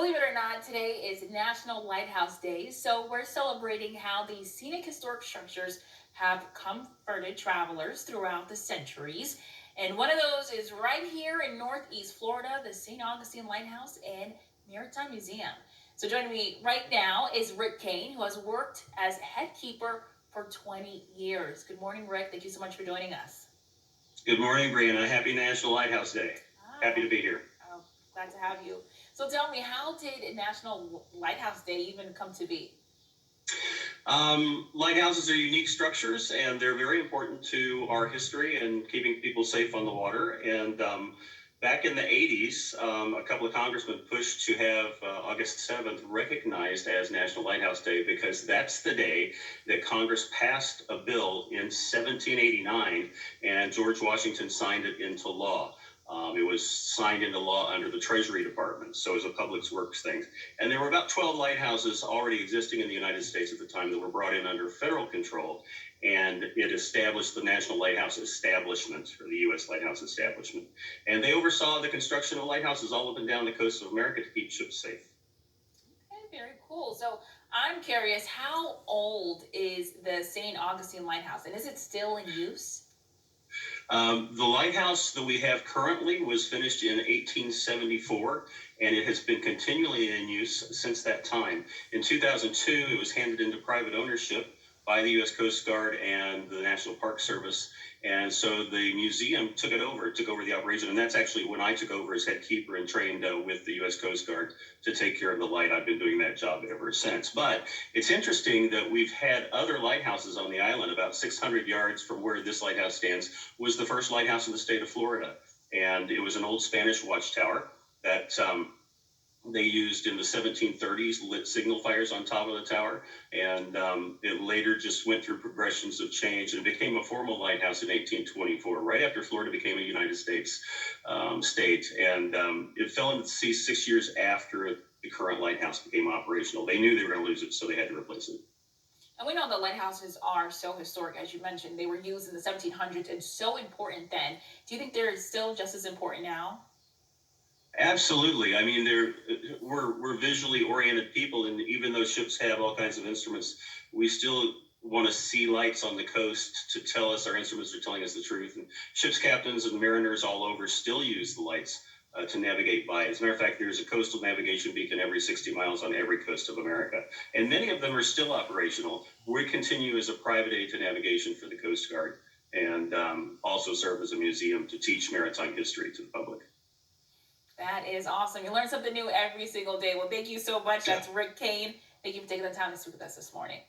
Believe it or not, today is National Lighthouse Day, so we're celebrating how these scenic historic structures have comforted travelers throughout the centuries. And one of those is right here in Northeast Florida, the St. Augustine Lighthouse and Maritime Museum. So joining me right now is Rick Kane, who has worked as head keeper for 20 years. Good morning, Rick. Thank you so much for joining us. Good morning, Brianna. Happy National Lighthouse Day. Happy to be here. Oh, glad to have you. So tell me, how did National Lighthouse Day even come to be? Lighthouses are unique structures, and they're very important to our history and keeping people safe on the water. And back in the 80s, a couple of congressmen pushed to have August 7th recognized as National Lighthouse Day because that's the day that Congress passed a bill in 1789, and George Washington signed it into law. It was signed into law under the Treasury Department, so it was a public works thing. And there were about 12 lighthouses already existing in the United States at the time that were brought in under federal control, and it established the National Lighthouse Establishment, or the U.S. Lighthouse Establishment. And they oversaw the construction of lighthouses all up and down the coast of America to keep ships safe. Okay, very cool. So I'm curious, how old is the St. Augustine Lighthouse, and is it still in use? The lighthouse that we have currently was finished in 1874, and it has been continually in use since that time. In 2002, it was handed into private ownership by the U.S. Coast Guard and the National Park Service, and so the museum took over the operation, and that's actually when I took over as head keeper and trained with the U.S. Coast Guard to take care of the light. I've been doing that job ever since. But it's interesting that we've had other lighthouses on the island. About 600 yards from where this lighthouse stands was the first lighthouse in the state of Florida, and it was an old Spanish watchtower that they used in the 1730s, lit signal fires on top of the tower, and it later just went through progressions of change and became a formal lighthouse in 1824, right after Florida became a United States state. And it fell into the sea 6 years after the current lighthouse became operational. They knew they were going to lose it, so they had to replace it. And we know that lighthouses are so historic, as you mentioned. They were used in the 1700s and so important then. Do you think they're still just as important now? Absolutely. I mean, we're visually oriented people, and even though ships have all kinds of instruments, we still want to see lights on the coast to tell us our instruments are telling us the truth. And ships captains and mariners all over still use the lights to navigate by. As a matter of fact, there's a coastal navigation beacon every 60 miles on every coast of America, and many of them are still operational. We continue as a private aid to navigation for the Coast Guard, and also serve as a museum to teach maritime history to the public. That is awesome. You learn something new every single day. Well, thank you so much. That's Rick Kane. Thank you for taking the time to speak with us this morning.